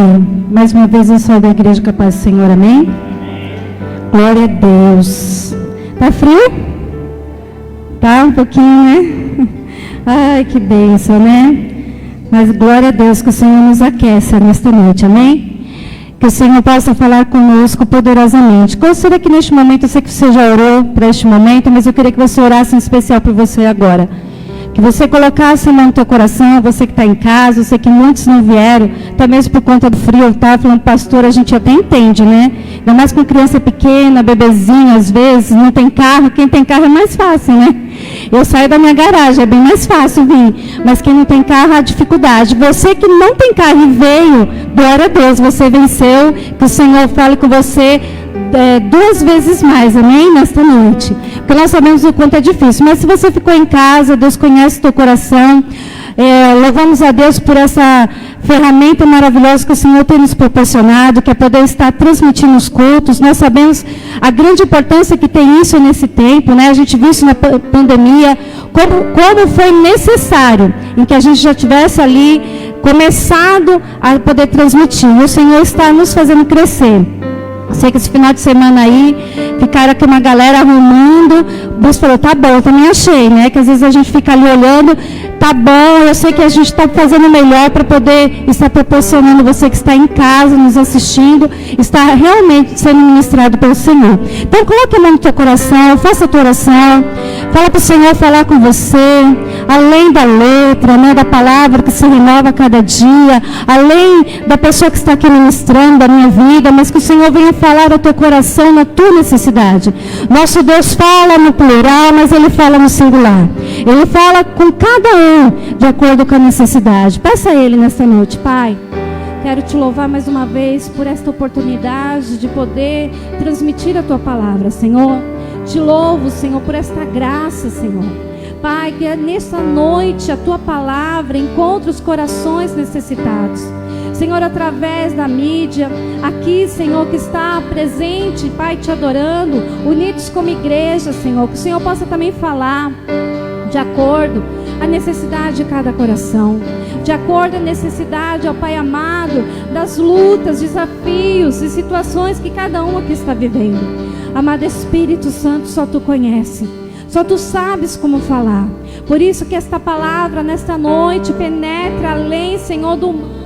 Amém. Mais uma vez eu sou da Igreja Capaz do Senhor, amém? Glória a Deus. Tá frio? Tá um pouquinho, né? Ai, que bênção, né? Mas glória a Deus que o Senhor nos aqueça nesta noite, amém? Que o Senhor possa falar conosco poderosamente. Gostaria que neste momento, eu sei que você já orou para este momento, mas eu queria que você orasse em especial por você agora. Que você colocasse a mão no teu coração, você que está em casa, eu sei que muitos não vieram, até mesmo por conta do frio, eu estava falando, pastor, a gente até entende, né? Ainda mais com criança pequena, bebezinho, às vezes, não tem carro, quem tem carro é mais fácil, né? Eu saio da minha garagem, é bem mais fácil vir, mas quem não tem carro, há dificuldade. Você que não tem carro e veio, glória a Deus, você venceu, que o Senhor fale com você duas vezes mais, amém? Nesta noite. Porque nós sabemos o quanto é difícil. Mas se você ficou em casa, Deus conhece o teu coração. Louvamos a Deus por essa ferramenta maravilhosa que o Senhor tem nos proporcionado, que é poder estar transmitindo os cultos. Nós sabemos a grande importância que tem isso nesse tempo, né? A gente viu isso na pandemia, como foi necessário em que a gente já tivesse ali começado a poder transmitir. E o Senhor está nos fazendo crescer. Sei que esse final de semana aí, ficaram aqui uma galera arrumando. Deus falou, tá bom, eu também achei, né? Que às vezes a gente fica ali olhando, tá bom, eu sei que a gente está fazendo o melhor para poder estar proporcionando você que está em casa, nos assistindo, estar realmente sendo ministrado pelo Senhor. Então, coloque a mão no teu coração, faça a tua oração, fala para o Senhor falar com você, além da letra, né? Da palavra que se renova a cada dia, além da pessoa que está aqui ministrando da minha vida, mas que o Senhor venha falar ao teu coração na tua necessidade. Nosso Deus fala no plural, mas Ele fala no singular. Ele fala com cada um de acordo com a necessidade. Peça a Ele nesta noite, Pai. Quero te louvar mais uma vez por esta oportunidade de poder transmitir a tua palavra, Senhor. Te louvo, Senhor, por esta graça, Senhor. Pai, que nesta noite a tua palavra encontre os corações necessitados. Senhor, através da mídia, aqui, Senhor, que está presente, Pai, te adorando, unidos como igreja, Senhor, que o Senhor possa também falar de acordo à necessidade de cada coração, de acordo à necessidade, ó Pai amado, das lutas, desafios e situações que cada um aqui está vivendo. Amado Espírito Santo, só Tu conhece, só Tu sabes como falar. Por isso que esta palavra, nesta noite, penetra além, Senhor, do humano.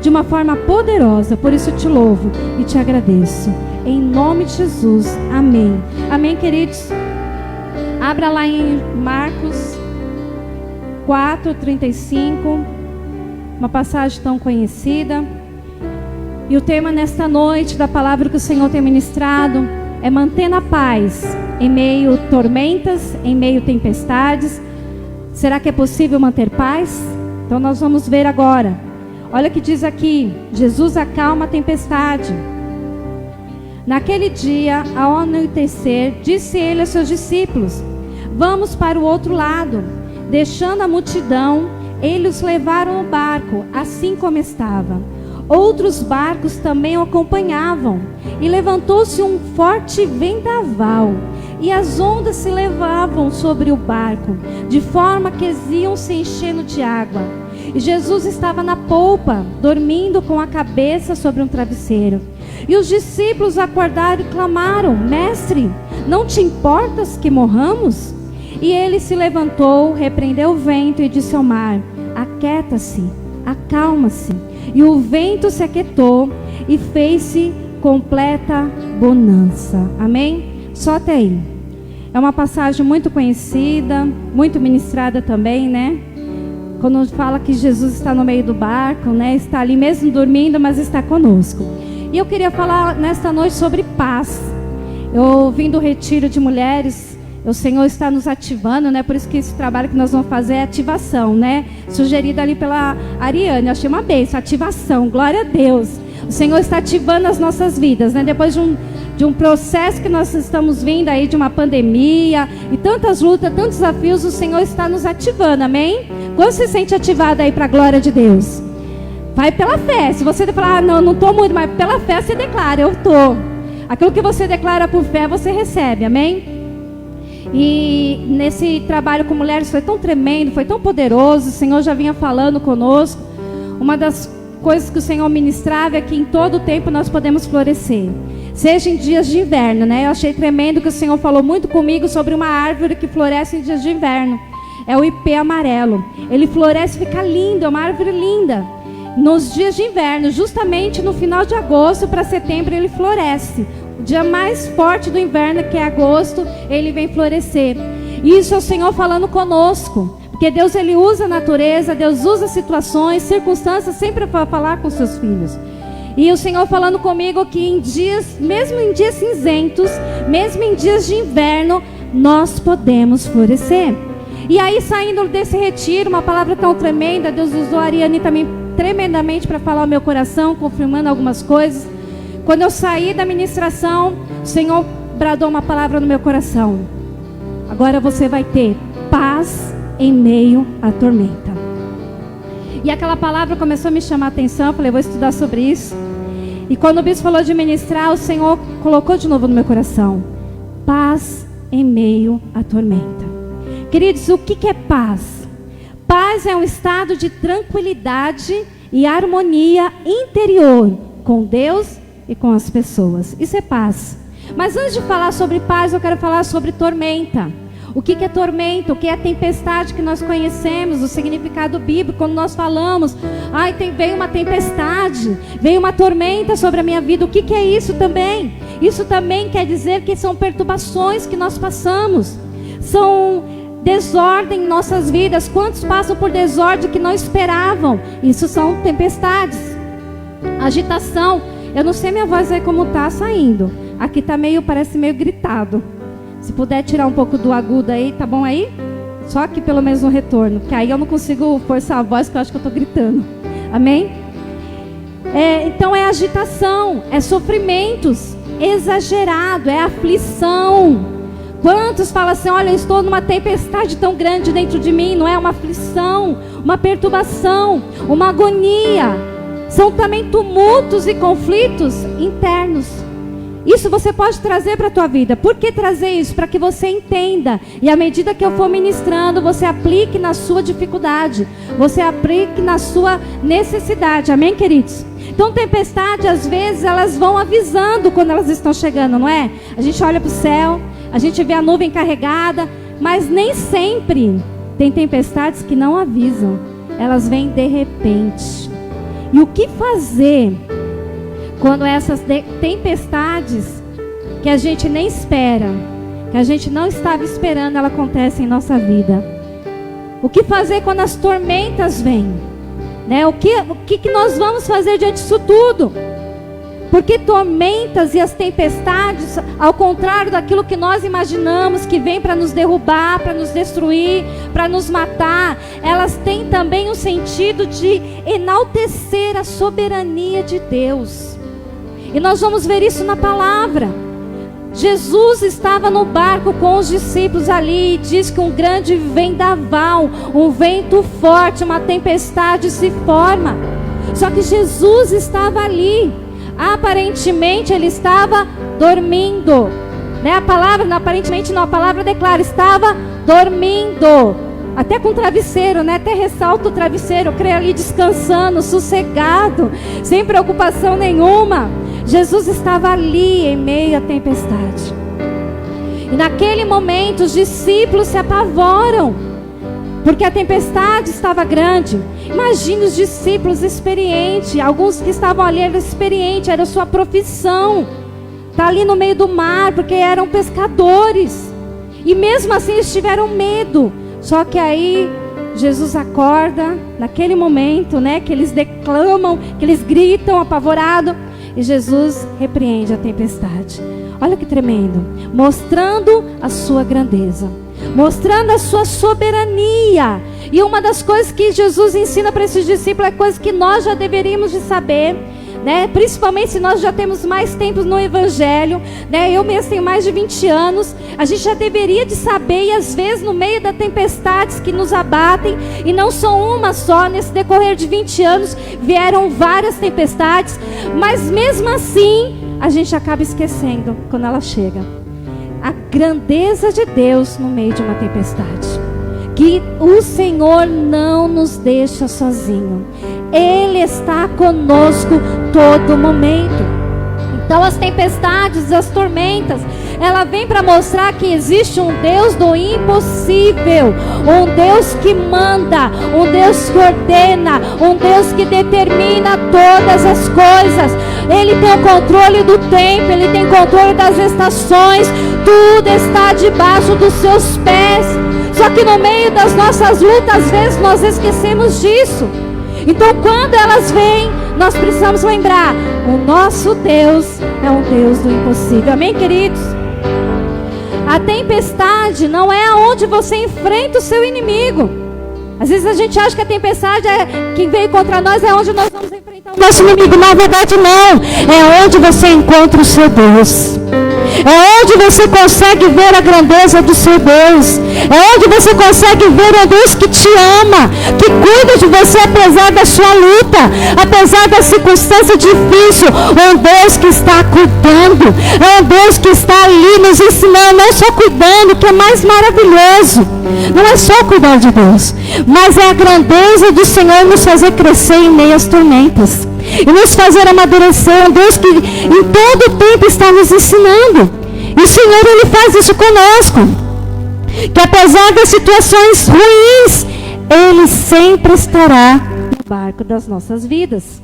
De uma forma poderosa, por isso te louvo e te agradeço, em nome de Jesus, amém. Amém, queridos. Abra lá em Marcos 4:35, uma passagem tão conhecida, e o tema nesta noite da palavra que o Senhor tem ministrado é mantendo a paz em meio a tormentas, em meio a tempestades. Será que é possível manter paz? Então nós vamos ver agora. Olha o que diz aqui, Jesus acalma a tempestade. Naquele dia, ao anoitecer, disse ele a seus discípulos: vamos para o outro lado. Deixando a multidão, eles os levaram no barco, assim como estava. Outros barcos também o acompanhavam, e levantou-se um forte vendaval, e as ondas se levavam sobre o barco, de forma que eles iam se enchendo de água. E Jesus estava na polpa, dormindo com a cabeça sobre um travesseiro. E os discípulos acordaram e clamaram: Mestre, não te importas que morramos? E ele se levantou, repreendeu o vento e disse ao mar: Aquieta-se, acalma-se. E o vento se aquietou e fez-se completa bonança. Amém? Só até aí. É uma passagem muito conhecida, muito ministrada também, né? Quando fala que Jesus está no meio do barco, né? Está ali mesmo dormindo, mas está conosco. E eu queria falar nesta noite sobre paz. Eu vim do retiro de mulheres O Senhor está nos ativando, né? Por isso que esse trabalho que nós vamos fazer é ativação, né? Sugerido ali pela Ariane. Eu achei uma bênção, ativação, glória a Deus. O Senhor está ativando as nossas vidas, né? Depois de um processo que nós estamos vindo aí, de uma pandemia e tantas lutas, tantos desafios, o Senhor está nos ativando, amém? Quando se sente ativado aí para a glória de Deus? Vai pela fé. Se você falar, não estou muito, mas pela fé você declara, eu estou. Aquilo que você declara por fé, você recebe, amém? E nesse trabalho com mulheres foi tão tremendo, foi tão poderoso. O Senhor já vinha falando conosco. Uma das coisas que o Senhor ministrava é que em todo o tempo nós podemos florescer, seja em dias de inverno, né? Eu achei tremendo que o Senhor falou muito comigo sobre uma árvore que floresce em dias de inverno. É o ipê amarelo. Ele floresce, fica lindo, é uma árvore linda. Nos dias de inverno, justamente no final de agosto para setembro, ele floresce. O dia mais forte do inverno, que é agosto, ele vem florescer. Isso é o Senhor falando conosco. Porque Deus, ele usa a natureza, Deus usa situações, circunstâncias, sempre para falar com seus filhos. E o Senhor falando comigo que em dias, mesmo em dias cinzentos, mesmo em dias de inverno, nós podemos florescer. E aí, saindo desse retiro, uma palavra tão tremenda, Deus usou a Ariane também tremendamente para falar ao meu coração, confirmando algumas coisas. Quando eu saí da ministração, o Senhor bradou uma palavra no meu coração. Agora você vai ter paz em meio à tormenta. E aquela palavra começou a me chamar a atenção. Eu falei, vou estudar sobre isso. E quando o bispo falou de ministrar, o Senhor colocou de novo no meu coração: paz em meio à tormenta. Queridos, o que é paz? Paz é um estado de tranquilidade e harmonia interior com Deus e com as pessoas. Isso é paz. Mas antes de falar sobre paz, eu quero falar sobre tormenta. O que é tormenta? O que é a tempestade que nós conhecemos? O significado bíblico, quando nós falamos, veio uma tempestade, veio uma tormenta sobre a minha vida. O que é isso também? Isso também quer dizer que são perturbações que nós passamos. São desordem em nossas vidas. Quantos passam por desordem que não esperavam? Isso são tempestades. Agitação. Eu não sei minha voz aí como está saindo. Aqui está parece meio gritado. Se puder tirar um pouco do agudo aí, tá bom aí? Só aqui pelo menos no retorno, que aí eu não consigo forçar a voz, que eu acho que eu estou gritando. Amém? Então é agitação, é sofrimentos, exagerado, é aflição. Quantos falam assim, olha, eu estou numa tempestade tão grande dentro de mim? Não é uma aflição, uma perturbação, uma agonia. São também tumultos e conflitos internos. Isso você pode trazer para a tua vida. Por que trazer isso? Para que você entenda. E à medida que eu for ministrando, você aplique na sua dificuldade. Você aplique na sua necessidade. Amém, queridos? Então, tempestade, às vezes, elas vão avisando quando elas estão chegando, não é? A gente olha para o céu, a gente vê a nuvem carregada, mas nem sempre tem tempestades que não avisam. Elas vêm de repente. E o que fazer quando essas tempestades que a gente nem espera, que a gente não estava esperando, ela acontece em nossa vida? O que fazer quando as tormentas vêm? Né? O que nós vamos fazer diante disso tudo? Porque tormentas e as tempestades, ao contrário daquilo que nós imaginamos, que vem para nos derrubar, para nos destruir, para nos matar, elas têm também um sentido de enaltecer a soberania de Deus. E nós vamos ver isso na palavra. Jesus estava no barco com os discípulos ali e diz que um grande vendaval, um vento forte, uma tempestade se forma. Só que Jesus estava ali. Aparentemente ele estava dormindo, né? A palavra, não, aparentemente não, a palavra declara, estava dormindo, até com travesseiro, né? Até ressalta o travesseiro, eu creio ali descansando, sossegado, sem preocupação nenhuma. Jesus estava ali em meio à tempestade. E naquele momento os discípulos se apavoram, porque a tempestade estava grande. Imagine os discípulos experientes. Alguns que estavam ali eram experientes, era a sua profissão. Está ali no meio do mar, porque eram pescadores. E mesmo assim eles tiveram medo. Só que aí Jesus acorda, naquele momento, né, que eles declamam, que eles gritam apavorado. E Jesus repreende a tempestade. Olha que tremendo. Mostrando a sua grandeza, mostrando a sua soberania. E uma das coisas que Jesus ensina para esses discípulos é coisa que nós já deveríamos de saber, né? Principalmente se nós já temos mais tempo no Evangelho, né? Eu mesmo tenho mais de 20 anos. A gente já deveria de saber, e às vezes no meio das tempestades que nos abatem, e não são uma só, nesse decorrer de 20 anos vieram várias tempestades, mas mesmo assim a gente acaba esquecendo quando ela chega a grandeza de Deus no meio de uma tempestade, que o Senhor não nos deixa sozinho. Ele está conosco todo momento. Então as tempestades, as tormentas, ela vem para mostrar que existe um Deus do impossível, um Deus que manda, um Deus que ordena, um Deus que determina todas as coisas. Ele tem o controle do tempo, Ele tem controle das estações, tudo está debaixo dos seus pés. Só que no meio das nossas lutas, às vezes nós esquecemos disso. Então quando elas vêm, nós precisamos lembrar, o nosso Deus é um Deus do impossível. Amém, queridos? A tempestade não é aonde você enfrenta o seu inimigo. Às vezes a gente acha que a tempestade que veio contra nós é onde nós vamos enfrentar o nosso inimigo. Na verdade não, é onde você encontra o seu Deus. É onde você consegue ver a grandeza do seu Deus. É onde você consegue ver um Deus que te ama, que cuida de você apesar da sua luta, apesar da circunstância difícil. Um Deus que está cuidando. É um Deus que está ali nos ensinando, não só cuidando, que é mais maravilhoso. Não é só cuidar de Deus, mas é a grandeza do Senhor nos fazer crescer em meio às tormentas e nos fazer amadurecer. Um Deus que em todo tempo está nos ensinando. E o Senhor, Ele faz isso conosco. Que apesar das situações ruins, Ele sempre estará no barco das nossas vidas.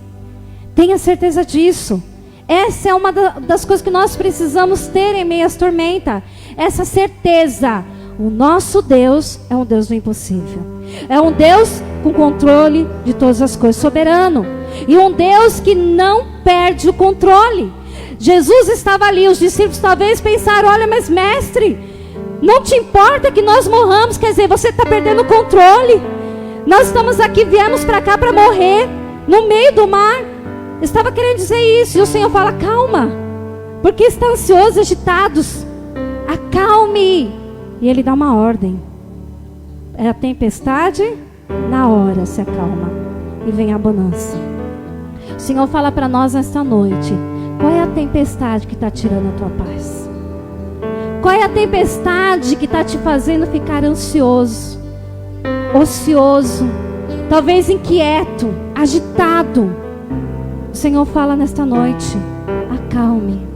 Tenha certeza disso. Essa é uma das coisas que nós precisamos ter em meio às tormentas. Essa certeza. O nosso Deus é um Deus do impossível. É um Deus com controle de todas as coisas, soberano. E um Deus que não perde o controle. Jesus estava ali, os discípulos talvez pensaram, olha, mas mestre, não te importa que nós morramos? Quer dizer, você está perdendo o controle. Nós estamos aqui, viemos para cá para morrer, no meio do mar. Estava querendo dizer isso. E o Senhor fala, calma, porque estão ansiosos, agitados. Acalme. E Ele dá uma ordem. É a tempestade, na hora se acalma. E vem a bonança. O Senhor fala para nós nesta noite, qual é a tempestade que está tirando a tua paz? Qual é a tempestade que está te fazendo ficar ansioso, ocioso, talvez inquieto, agitado? O Senhor fala nesta noite, acalme,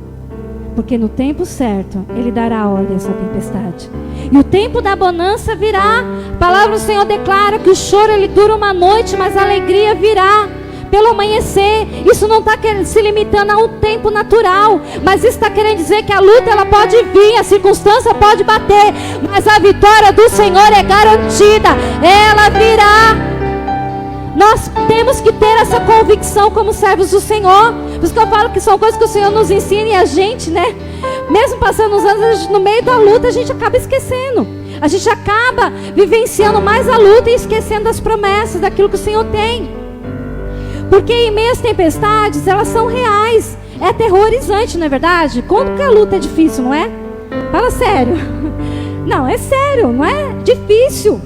porque no tempo certo Ele dará a ordem a essa tempestade. E o tempo da bonança virá. A palavra do Senhor declara que o choro ele dura uma noite, mas a alegria virá pelo amanhecer. Isso não está se limitando a um tempo natural, mas isso está querendo dizer que a luta ela pode vir, a circunstância pode bater, mas a vitória do Senhor é garantida. Ela virá. Nós temos que ter essa convicção como servos do Senhor. Por isso que eu falo que são coisas que o Senhor nos ensina, e a gente, né, mesmo passando os anos, no meio da luta a gente acaba esquecendo. A gente acaba vivenciando mais a luta e esquecendo das promessas, daquilo que o Senhor tem. Porque em meio às tempestades, elas são reais. É aterrorizante, não é verdade? Quando que a luta é difícil, não é? Fala sério. Não, é sério, não é difícil.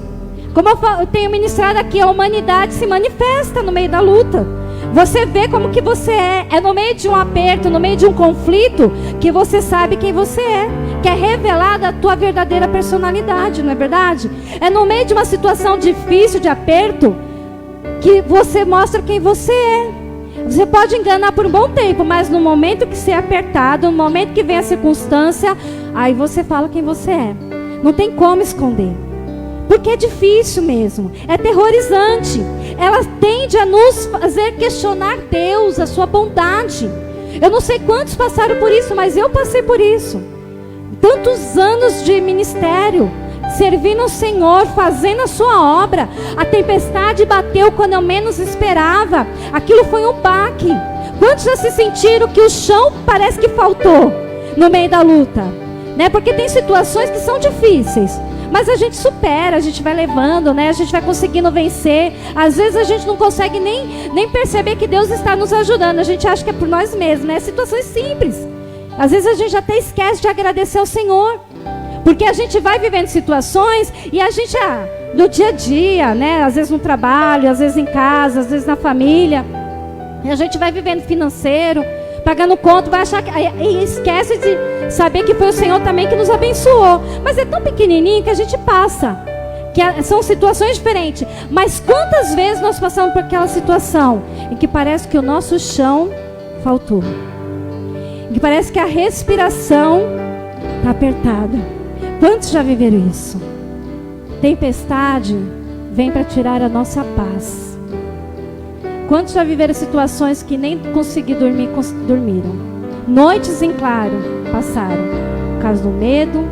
Como eu tenho ministrado aqui, a humanidade se manifesta no meio da luta. Você vê como que você é. É no meio de um aperto, no meio de um conflito, que você sabe quem você é. Que é revelada a tua verdadeira personalidade, não é verdade? É no meio de uma situação difícil, de aperto, que você mostra quem você é. Você pode enganar por um bom tempo, mas no momento que você é apertado, no momento que vem a circunstância, aí você fala quem você é. Não tem como esconder. Porque é difícil mesmo, é aterrorizante. Ela tende a nos fazer questionar Deus, a sua bondade. Eu não sei quantos passaram por isso, mas eu passei por isso. Tantos anos de ministério, servindo ao Senhor, fazendo a sua obra. A tempestade bateu quando eu menos esperava. Aquilo foi um baque. Quantos já se sentiram que o chão parece que faltou? no meio da luta, né? Porque tem situações que são difíceis, mas a gente supera, a gente vai levando, né? A gente vai conseguindo vencer. Às vezes a gente não consegue nem perceber que Deus está nos ajudando. A gente acha que é por nós mesmos, né? Situações simples. Às vezes a gente até esquece de agradecer ao Senhor, porque a gente vai vivendo situações e a gente, no dia a dia, né? Às vezes no trabalho, às vezes em casa, às vezes na família, e a gente vai vivendo financeiro, pagando conta, vai achar que, e esquece de saber que foi o Senhor também que nos abençoou. Mas é tão pequenininho que a gente passa, que são situações diferentes. Mas quantas vezes nós passamos por aquela situação em que parece que o nosso chão faltou, em que parece que a respiração está apertada? Quantos já viveram isso? Tempestade vem para tirar a nossa paz. Quantos já viveram situações que nem conseguir dormir, dormiram? Noites em claro passaram, por causa do medo,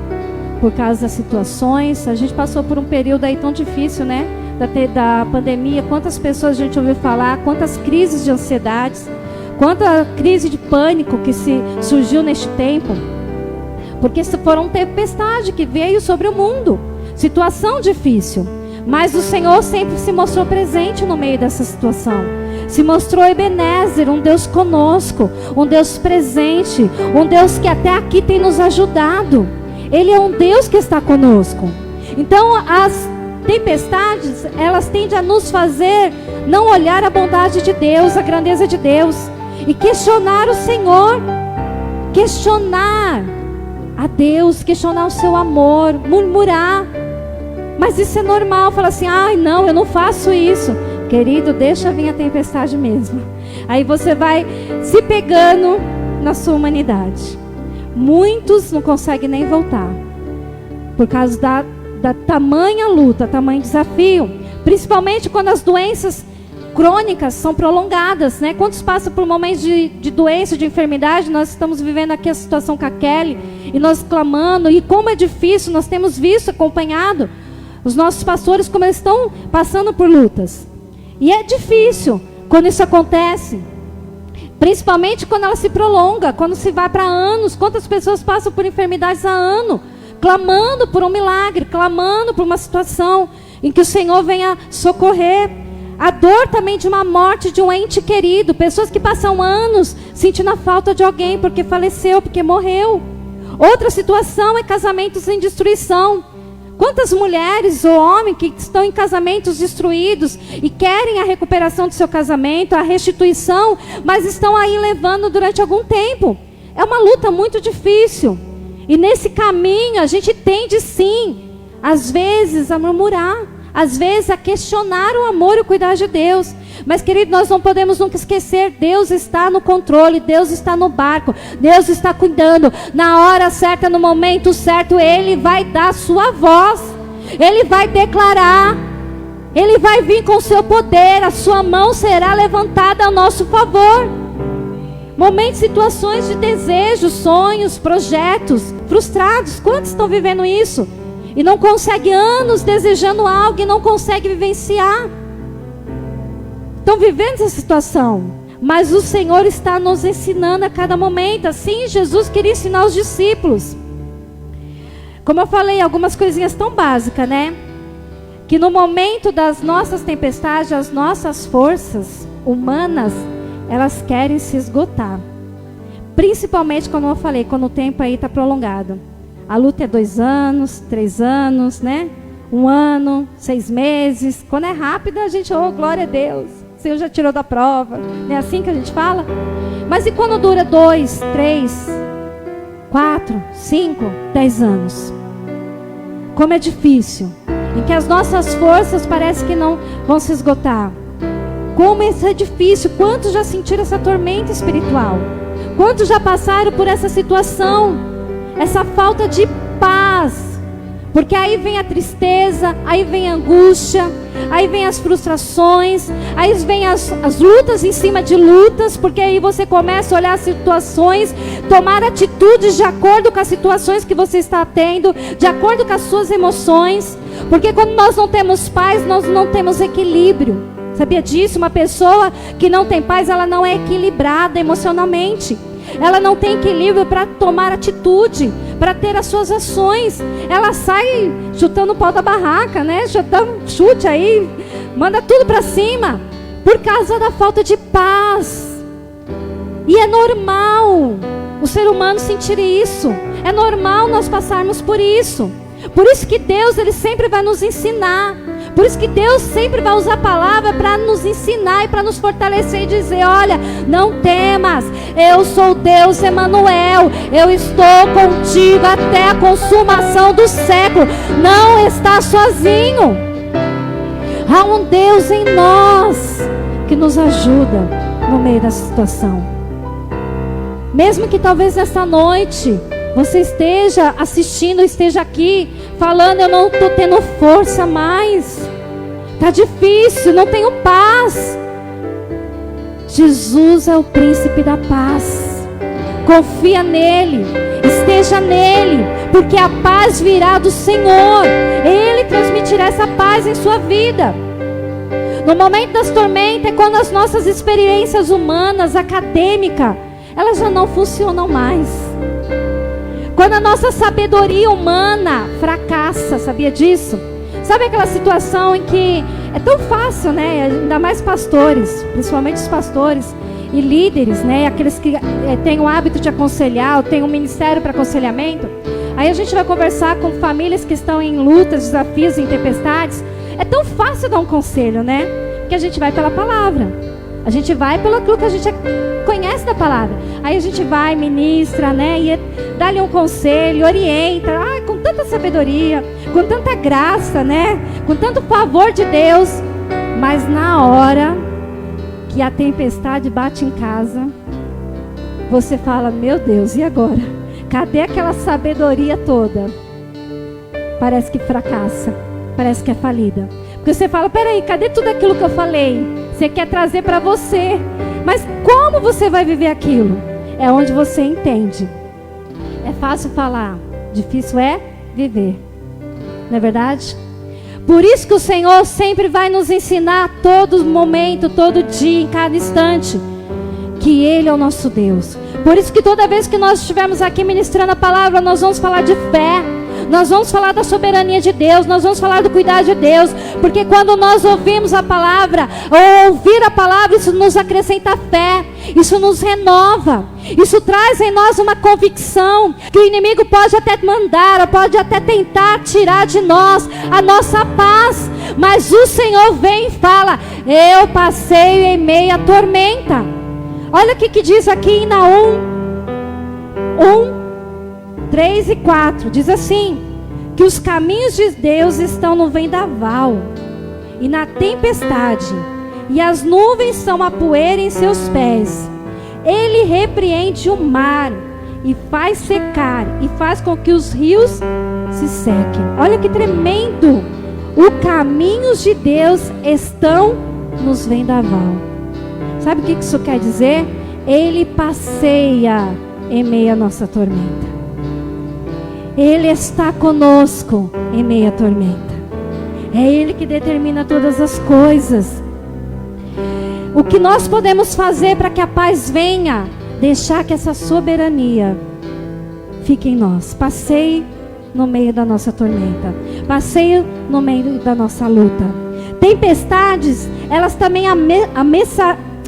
por causa das situações. A gente passou por um período aí tão difícil, né? Da pandemia. Quantas pessoas a gente ouviu falar, quantas crises de ansiedades, quanta crise de pânico que surgiu neste tempo. Porque foram tempestade que veio sobre o mundo, situação difícil. Mas o Senhor sempre se mostrou presente no meio dessa situação. Se mostrou Ebenezer, um Deus conosco, um Deus presente, um Deus que até aqui tem nos ajudado. Ele é um Deus que está conosco. Então as tempestades, elas tendem a nos fazer não olhar a bondade de Deus, a grandeza de Deus, e questionar o Senhor, questionar a Deus, questionar o seu amor, murmurar. Mas isso é normal, falar assim, ai não, eu não faço isso. Querido, deixa vir a tempestade mesmo. Aí você vai se pegando na sua humanidade. Muitos não conseguem nem voltar, por causa da tamanha luta, tamanho desafio. Principalmente quando as doenças crônicas são prolongadas, né? Quantos passam por momentos de doença, de enfermidade? Nós estamos vivendo aqui a situação com a Kelly, e nós clamando, e como é difícil, nós temos visto, acompanhado os nossos pastores como eles estão passando por lutas. E é difícil quando isso acontece, principalmente quando ela se prolonga, quando se vai para anos. Quantas pessoas passam por enfermidades há ano, clamando por um milagre, clamando por uma situação em que o Senhor venha socorrer. A dor também de uma morte de um ente querido, pessoas que passam anos sentindo a falta de alguém porque faleceu, porque morreu. Outra situação é casamentos em destruição. Quantas mulheres ou homens que estão em casamentos destruídos e querem a recuperação do seu casamento, a restituição, mas estão aí levando durante algum tempo. É uma luta muito difícil. E nesse caminho a gente tende sim, às vezes a murmurar, às vezes a questionar o amor e o cuidado de Deus. Mas querido, nós não podemos nunca esquecer, Deus está no controle, Deus está no barco, Deus está cuidando. Na hora certa, no momento certo, Ele vai dar a sua voz, Ele vai declarar, Ele vai vir com o seu poder, a sua mão será levantada ao nosso favor. Momentos, situações de desejos, sonhos, projetos frustrados. Quantos estão vivendo isso? E não conseguem anos desejando algo e não conseguem vivenciar. Estão vivendo essa situação. Mas o Senhor está nos ensinando a cada momento. Assim Jesus queria ensinar os discípulos. Como eu falei, algumas coisinhas tão básicas, né? Que no momento das nossas tempestades, as nossas forças humanas, elas querem se esgotar. Principalmente, como eu falei, quando o tempo aí está prolongado. A luta é 2 anos, 3 anos, né? 1 ano, 6 meses. Quando é rápida, a gente, oh, glória a Deus, o Senhor já tirou da prova. Não é assim que a gente fala? Mas e quando dura 2, 3, 4, 5, 10 anos? Como é difícil. Em que as nossas forças parece que não vão se esgotar. Como isso é difícil. Quantos já sentiram essa tormenta espiritual? Quantos já passaram por essa situação? Essa falta de paz. Porque aí vem a tristeza, aí vem a angústia, aí vem as frustrações, aí vem as lutas em cima de lutas, porque aí você começa a olhar as situações, tomar atitudes de acordo com as situações que você está tendo, de acordo com as suas emoções. Porque quando nós não temos paz, nós não temos equilíbrio. Sabia disso? Uma pessoa que não tem paz, ela não é equilibrada emocionalmente. ela não tem equilíbrio para tomar atitude, para ter as suas ações. Ela sai chutando o pau da barraca, né? Chute aí, manda tudo para cima, por causa da falta de paz. E é normal o ser humano sentir isso. É normal nós passarmos por isso. Por isso que Deus, Ele sempre vai nos ensinar. Por isso que Deus sempre vai usar a palavra para nos ensinar e para nos fortalecer e dizer: olha, não temas, eu sou Deus Emanuel, eu estou contigo até a consumação do século. Não está sozinho. Há um Deus em nós que nos ajuda no meio da situação. Mesmo que talvez nessa noite você esteja assistindo, esteja aqui falando: eu não estou tendo força mais, está difícil, não tenho paz. Jesus é o príncipe da paz. Confia nele, esteja nele, porque a paz virá do Senhor. Ele transmitirá essa paz em sua vida. No momento das tormentas é quando as nossas experiências humanas, acadêmicas, elas já não funcionam mais. Quando a nossa sabedoria humana fracassa, sabia disso? Sabe aquela situação em que é tão fácil, né? Ainda mais pastores, principalmente os pastores e líderes, né? Aqueles que têm o hábito de aconselhar, ou têm um ministério para aconselhamento. Aí a gente vai conversar com famílias que estão em lutas, desafios, em tempestades. É tão fácil dar um conselho, né? Porque a gente vai pela palavra. A gente vai pelo aquilo que a gente conhece da palavra. Aí a gente vai, ministra, né? E dá-lhe um conselho, orienta. Ai, com tanta sabedoria, com tanta graça, né? Com tanto favor de Deus. Mas na hora que a tempestade bate em casa, você fala: meu Deus, e agora? Cadê aquela sabedoria toda? Parece que fracassa. Parece que é falida. Porque você fala: peraí, cadê tudo aquilo que eu falei? Você quer trazer para você, mas como você vai viver aquilo? É onde você entende. É fácil falar, difícil é viver. Não é verdade? Por isso que o Senhor sempre vai nos ensinar a todo momento, todo dia, em cada instante, que Ele é o nosso Deus. Por isso que toda vez que nós estivermos aqui ministrando a palavra, nós vamos falar de fé. Nós vamos falar da soberania de Deus, nós vamos falar do cuidado de Deus, porque quando nós ouvimos a palavra, ou ouvir a palavra, isso nos acrescenta fé, isso nos renova, isso traz em nós uma convicção, que o inimigo pode até mandar, pode até tentar tirar de nós a nossa paz, mas o Senhor vem e fala: eu passeio em meio à tormenta. Olha o que diz aqui em Naum 3 e 4, diz assim: que os caminhos de Deus estão no vendaval e na tempestade, e as nuvens são a poeira em seus pés. Ele repreende o mar e faz secar, e faz com que os rios se sequem. Olha que tremendo! Os caminhos de Deus estão nos vendaval. Sabe o que isso quer dizer? Ele passeia em meio à nossa tormenta. Ele está conosco em meio à tormenta. É Ele que determina todas as coisas. O que nós podemos fazer para que a paz venha? Deixar que essa soberania fique em nós. Passeie no meio da nossa tormenta. Passeie no meio da nossa luta. Tempestades, elas também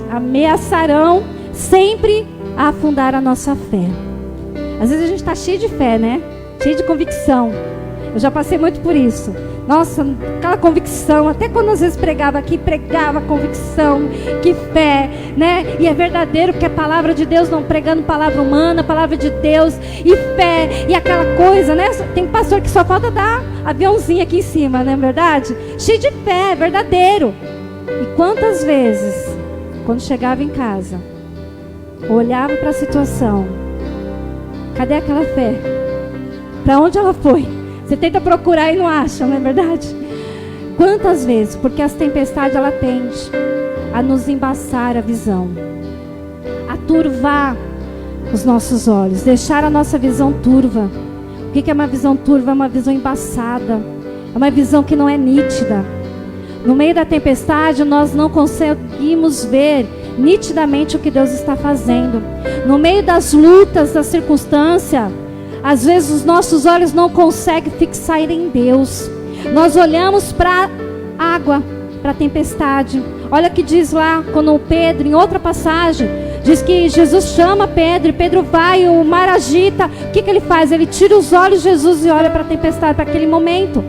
ameaçarão sempre a afundar a nossa fé. Às vezes a gente está cheio de fé, né? Cheio de convicção. Eu já passei muito por isso. Nossa, aquela convicção. Até quando às vezes pregava aqui, pregava convicção. Que fé, né? E é verdadeiro, porque é palavra de Deus, não pregando palavra humana, palavra de Deus. E fé, e aquela coisa, né? Tem pastor que só falta dar aviãozinho aqui em cima, não é verdade? Cheio de fé, é verdadeiro. E quantas vezes, quando chegava em casa, olhava para a situação, cadê aquela fé? Para onde ela foi? Você tenta procurar e não acha, não é verdade? Quantas vezes? Porque as tempestades, ela tende a nos embaçar a visão, a turvar os nossos olhos, deixar a nossa visão turva. O que é uma visão turva? É uma visão embaçada, é uma visão que não é nítida. No meio da tempestade, nós não conseguimos ver nitidamente o que Deus está fazendo. No meio das lutas, da circunstância, às vezes os nossos olhos não conseguem fixar em Deus. Nós olhamos para a água, para a tempestade. Olha o que diz lá, quando Pedro, em outra passagem, diz que Jesus chama Pedro, e Pedro vai, o mar agita. O que ele faz? Ele tira os olhos de Jesus e olha para a tempestade, para aquele momento,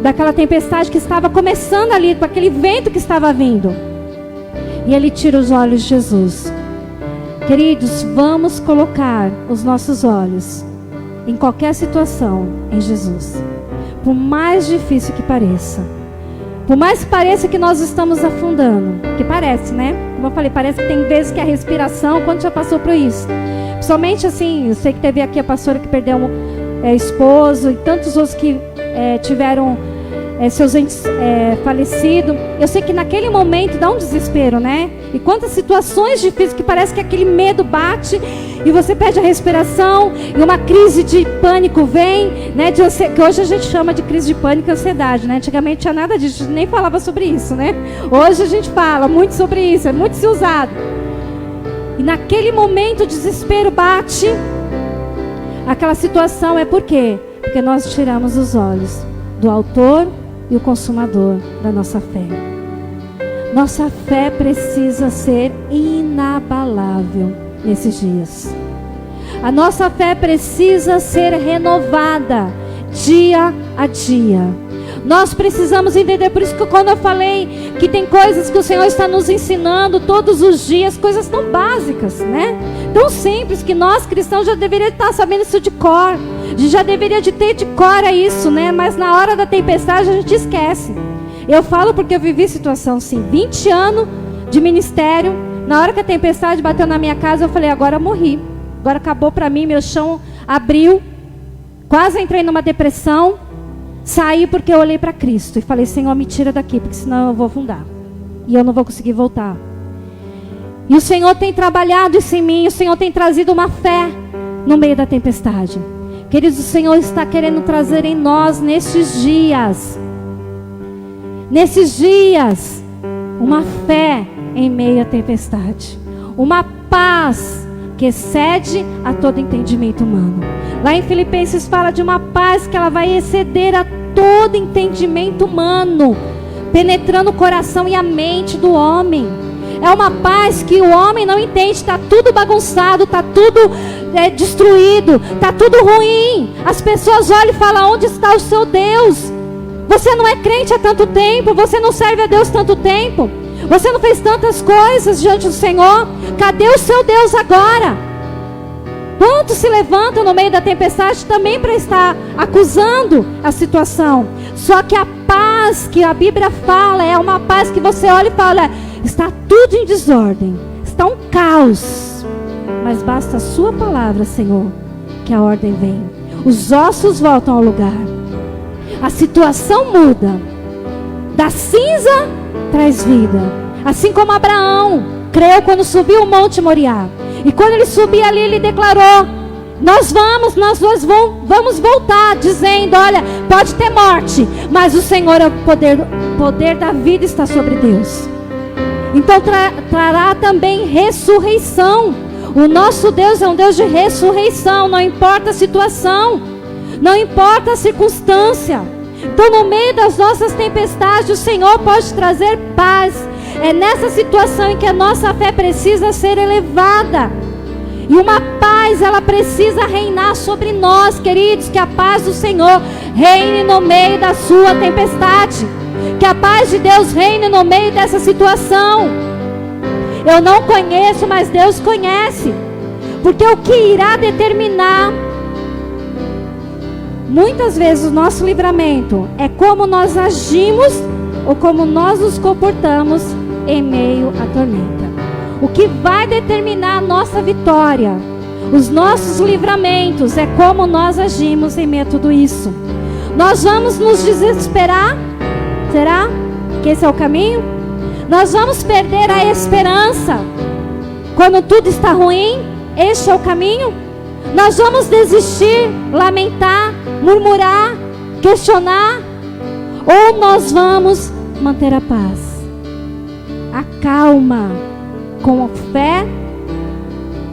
daquela tempestade que estava começando ali, para aquele vento que estava vindo. E ele tira os olhos de Jesus. Queridos, vamos colocar os nossos olhos, em qualquer situação, em Jesus. Por mais difícil que pareça. Por mais que pareça que nós estamos afundando. Que parece, né? Como eu falei, parece que tem vezes que a respiração, quando já passou por isso. Principalmente assim, eu sei que teve aqui a pastora que perdeu esposo, e tantos outros que tiveram seus entes falecidos. Eu sei que naquele momento dá um desespero, né? E quantas situações difíceis que parece que aquele medo bate e você perde a respiração e uma crise de pânico vem, né? Que hoje a gente chama de crise de pânico e ansiedade, né? Antigamente tinha nada disso, a gente nem falava sobre isso, né? Hoje a gente fala muito sobre isso, é muito se usado. E naquele momento o desespero bate. Aquela situação é por quê? Porque nós tiramos os olhos do autor e o consumador da nossa fé. Nossa fé precisa ser inabalável nesses dias. A nossa fé precisa ser renovada dia a dia. Nós precisamos entender, por isso que quando eu falei que tem coisas que o Senhor está nos ensinando todos os dias, coisas tão básicas, né? Tão simples, que nós cristãos já deveríamos estar sabendo isso de cor. Já deveria de ter de cor isso, né? Mas na hora da tempestade a gente esquece. Eu falo porque eu vivi situação assim, 20 anos de ministério. Na hora que a tempestade bateu na minha casa, eu falei, agora eu morri. Agora acabou para mim, meu chão abriu. Quase entrei numa depressão. Saí porque eu olhei para Cristo e falei, Senhor, me tira daqui, porque senão eu vou afundar. E eu não vou conseguir voltar. E o Senhor tem trabalhado isso em mim. O Senhor tem trazido uma fé no meio da tempestade. Queridos, o Senhor está querendo trazer em nós nestes dias, uma fé em meio à tempestade, uma paz que excede a todo entendimento humano. Lá em Filipenses fala de uma paz que ela vai exceder a todo entendimento humano, penetrando o coração e a mente do homem. É uma paz que o homem não entende, está tudo bagunçado, está tudo destruído, está tudo ruim. As pessoas olham e falam, onde está o seu Deus? Você não é crente há tanto tempo, você não serve a Deus tanto tempo, você não fez tantas coisas diante do Senhor, cadê o seu Deus agora? Quantos se levantam no meio da tempestade também para estar acusando a situação? Só que a paz que a Bíblia fala é uma paz que você olha e fala, está tudo em desordem, está um caos, mas basta a sua palavra, Senhor, que a ordem vem. Os ossos voltam ao lugar, a situação muda, da cinza traz vida. Assim como Abraão creu quando subiu o Monte Moriá, e quando ele subia ali, ele declarou, nós vamos voltar, dizendo, olha, pode ter morte, mas o Senhor é o poder da vida está sobre Deus. Então trará também ressurreição. O nosso Deus é um Deus de ressurreição. Não importa a situação, não importa a circunstância. Então no meio das nossas tempestades, o Senhor pode trazer paz. É nessa situação em que a nossa fé precisa ser elevada. E uma paz, ela precisa reinar sobre nós, queridos. Que a paz do Senhor reine no meio da sua tempestade. Que a paz de Deus reine no meio dessa situação. Eu não conheço, mas Deus conhece. Porque o que irá determinar muitas vezes o nosso livramento é como nós agimos ou como nós nos comportamos em meio à tormenta. O que vai determinar a nossa vitória, os nossos livramentos, é como nós agimos em meio a tudo isso. Nós vamos nos desesperar? Será que esse é o caminho? Nós vamos perder a esperança quando tudo está ruim? Este é o caminho? Nós vamos desistir, lamentar, murmurar, questionar? Ou nós vamos manter a paz, a calma, com fé,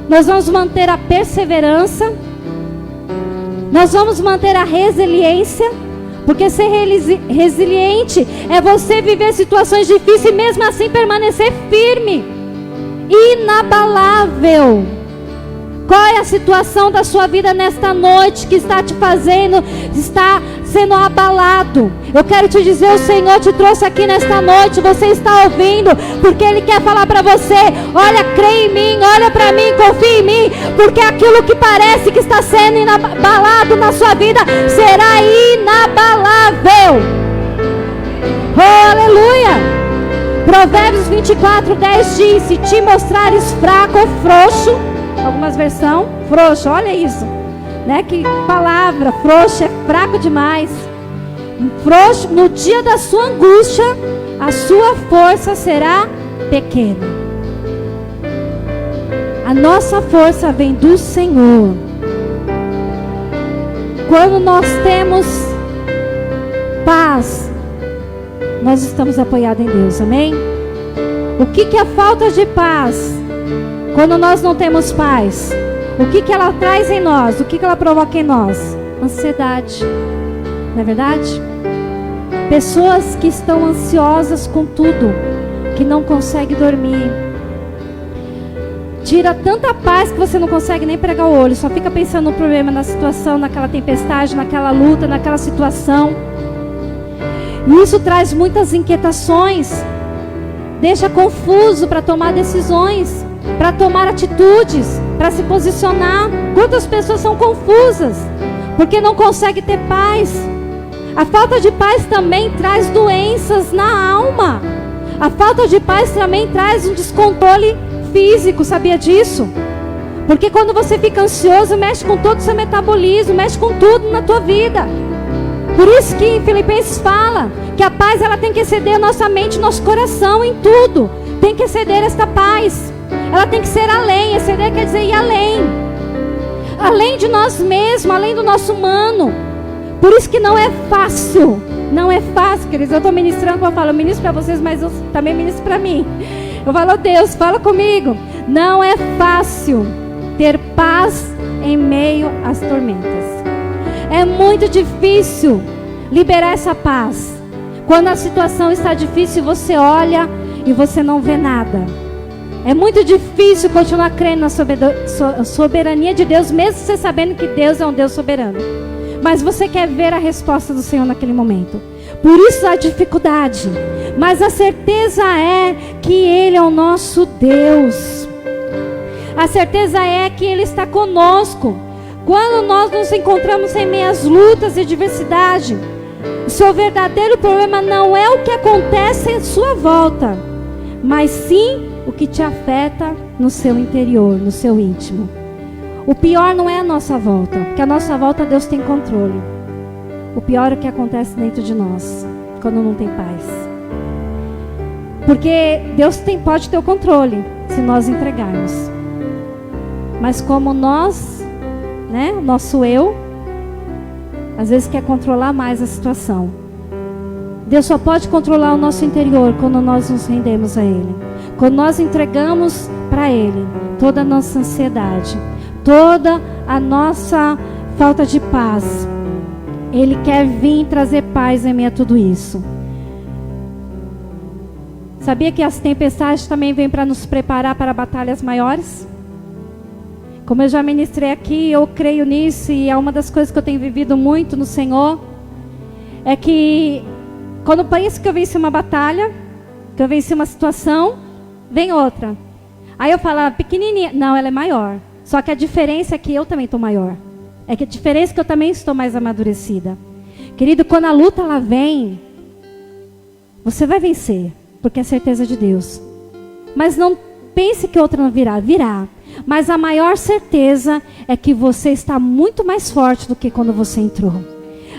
nós vamos manter a perseverança, nós vamos manter a resiliência, porque ser resiliente é você viver situações difíceis e mesmo assim permanecer firme, inabalável. Qual é a situação da sua vida nesta noite que está te fazendo, está sendo abalado? Eu quero te dizer, o Senhor te trouxe aqui nesta noite, você está ouvindo, porque Ele quer falar para você: olha, crê em mim, olha para mim, confia em mim, porque aquilo que parece que está sendo inabalado na sua vida, será inabalável. Oh, aleluia! Provérbios 24:10 diz: se te mostrares fraco ou frouxo, algumas versões, frouxo, olha isso, né? Que palavra, frouxo, é fraco demais. Frouxo, no dia da sua angústia, a sua força será pequena. A nossa força vem do Senhor. Quando nós temos paz, nós estamos apoiados em Deus, amém? O que é a falta de paz? Quando nós não temos paz, o que ela traz em nós? O que ela provoca em nós? Ansiedade. Não é verdade? Pessoas que estão ansiosas com tudo, que não conseguem dormir. Tira tanta paz que você não consegue nem pregar o olho. Só fica pensando no problema, na situação, naquela tempestade, naquela luta, naquela situação. E isso traz muitas inquietações. Deixa confuso para tomar decisões, para tomar atitudes, para se posicionar. Quantas pessoas são confusas porque não conseguem ter paz? A falta de paz também traz doenças na alma. A falta de paz também traz um descontrole físico, sabia disso? Porque quando você fica ansioso, mexe com todo o seu metabolismo, mexe com tudo na tua vida. Por isso que em Filipenses fala que a paz, ela tem que exceder a nossa mente, nosso coração, em tudo. Tem que exceder esta paz. Ela tem que ser além. Exceder quer dizer ir além. Além de nós mesmos, além do nosso humano. Por isso que não é fácil. Não é fácil, queridos. Eu estou ministrando, eu falo, eu ministro para vocês, mas eu também ministro para mim. Eu falo, Deus, fala comigo. Não é fácil ter paz em meio às tormentas. É muito difícil liberar essa paz. Quando a situação está difícil, você olha e você não vê nada. É muito difícil continuar crendo na soberania de Deus, mesmo você sabendo que Deus é um Deus soberano. Mas você quer ver a resposta do Senhor naquele momento. Por isso a dificuldade. Mas a certeza é que Ele é o nosso Deus. A certeza é que Ele está conosco. Quando nós nos encontramos em meio às lutas e diversidade, o seu verdadeiro problema não é o que acontece em sua volta, mas sim o que te afeta no seu interior, no seu íntimo. O pior não é a nossa volta, porque a nossa volta Deus tem controle. O pior é o que acontece dentro de nós, quando não tem paz. Porque Deus pode ter o controle, se nós entregarmos. Mas como nós, o nosso eu, às vezes quer controlar mais a situação. Deus só pode controlar o nosso interior quando nós nos rendemos a Ele. Quando nós entregamos para Ele toda a nossa ansiedade, toda a nossa falta de paz. Ele quer vir trazer paz em meio a tudo isso. Sabia que as tempestades também vêm para nos preparar para batalhas maiores? Como eu já ministrei aqui, eu creio nisso, e é uma das coisas que eu tenho vivido muito no Senhor, é que quando eu penso que eu venci uma batalha, que eu venci uma situação, vem outra. Aí eu falo, pequenininha, não, ela é maior. Só que a diferença é que eu também estou maior. É que a diferença é que eu também estou mais amadurecida. Querido, quando a luta ela vem, você vai vencer, porque é certeza de Deus. Mas não pense que outra não virá, virá. Mas a maior certeza é que você está muito mais forte do que quando você entrou.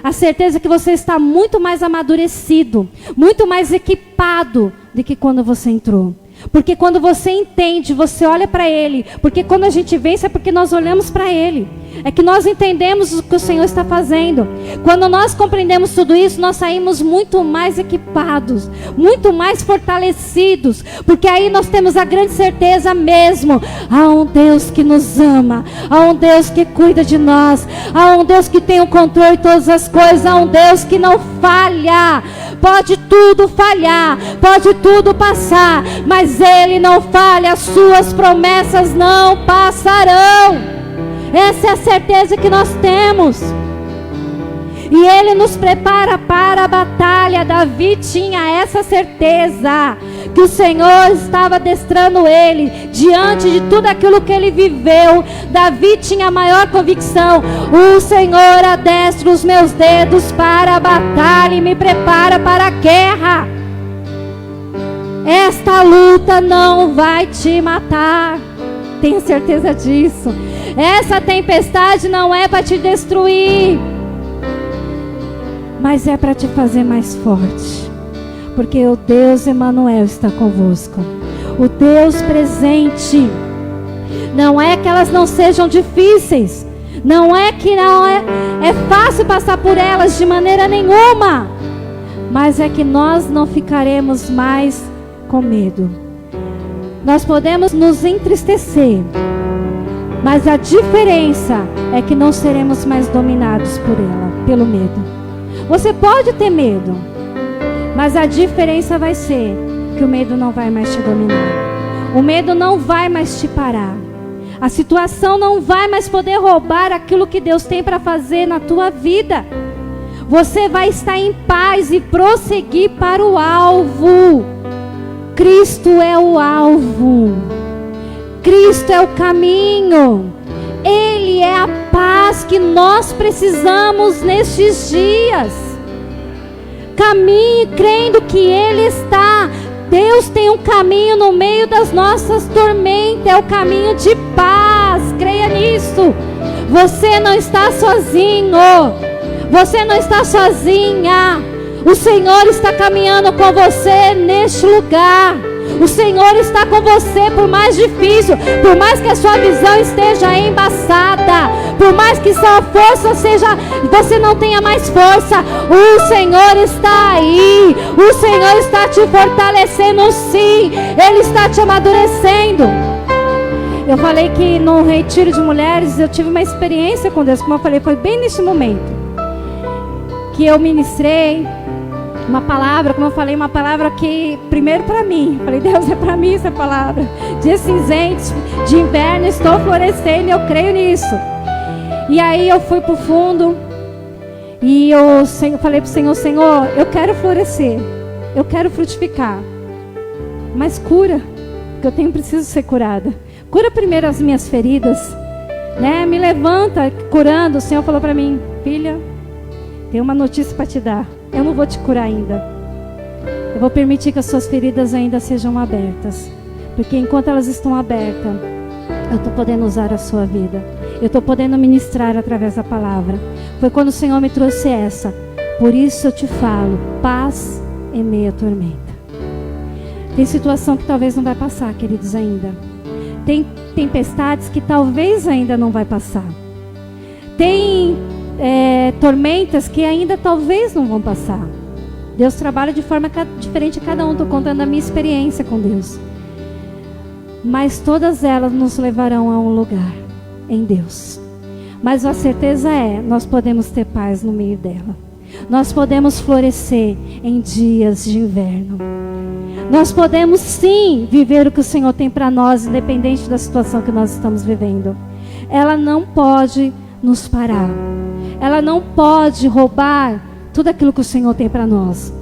A certeza é que você está muito mais amadurecido, muito mais equipado do que quando você entrou. Porque quando você entende, você olha para Ele. Porque quando a gente vence é porque nós olhamos para Ele. É que nós entendemos o que o Senhor está fazendo. Quando nós compreendemos tudo isso, nós saímos muito mais equipados, muito mais fortalecidos, porque aí nós temos a grande certeza mesmo: há um Deus que nos ama, há um Deus que cuida de nós, há um Deus que tem o controle de todas as coisas, há um Deus que não falha. Pode tudo falhar, pode tudo passar, mas Ele não falha, as suas promessas não passarão. Essa é a certeza que nós temos. E Ele nos prepara para a batalha. Davi tinha essa certeza, que o Senhor estava adestrando ele. Diante de tudo aquilo que ele viveu, Davi tinha a maior convicção: o Senhor adestra os meus dedos para a batalha e me prepara para a guerra. Esta luta não vai te matar, tenha certeza disso. Essa tempestade não é para te destruir, mas é para te fazer mais forte. Porque o Deus Emanuel está convosco. O Deus presente. Não é que elas não sejam difíceis. Não é que não é fácil passar por elas de maneira nenhuma. Mas é que nós não ficaremos mais com medo. Nós podemos nos entristecer, mas a diferença é que não seremos mais dominados por ela, pelo medo. Você pode ter medo, mas a diferença vai ser que o medo não vai mais te dominar. O medo não vai mais te parar. A situação não vai mais poder roubar aquilo que Deus tem para fazer na tua vida. Você vai estar em paz e prosseguir para o alvo. Cristo é o alvo. Cristo é o caminho. Ele é a paz que nós precisamos nestes dias. Caminhe crendo que Ele está. Deus tem um caminho no meio das nossas tormentas. É o caminho de paz. Creia nisso. Você não está sozinho. Você não está sozinha. O Senhor está caminhando com você neste lugar. O Senhor está com você, por mais difícil, por mais que a sua visão esteja embaçada, por mais que sua força seja, você não tenha mais força, o Senhor está aí. O Senhor está te fortalecendo, sim. Ele está te amadurecendo. Eu falei que no retiro de mulheres eu tive uma experiência com Deus. Como eu falei, foi bem neste momento que eu ministrei uma palavra, como eu falei, uma palavra que, primeiro para mim, falei: Deus, é para mim essa palavra. Dia cinzento, de inverno, estou florescendo, eu creio nisso. E aí eu fui para o fundo e eu falei para o Senhor: Senhor, eu quero florescer, eu quero frutificar, mas cura, porque eu preciso ser curada. Cura primeiro as minhas feridas, né? Me levanta curando. O Senhor falou para mim: filha, tem uma notícia para te dar. Eu não vou te curar ainda. Eu vou permitir que as suas feridas ainda sejam abertas. Porque enquanto elas estão abertas, eu estou podendo usar a sua vida. Eu estou podendo ministrar através da palavra. Foi quando o Senhor me trouxe essa. Por isso eu te falo: paz em meio à tormenta. Tem situação que talvez não vai passar, queridos, ainda. Tem tempestades que talvez ainda não vai passar. Tem tormentas que ainda talvez não vão passar. Deus trabalha de forma diferente a cada um. Estou contando a minha experiência com Deus. Mas todas elas nos levarão a um lugar em Deus. Mas a certeza é: nós podemos ter paz no meio dela. Nós podemos florescer em dias de inverno. Nós podemos sim viver o que o Senhor tem para nós, independente da situação que nós estamos vivendo. Ela não pode nos parar. Ela não pode roubar tudo aquilo que o Senhor tem para nós.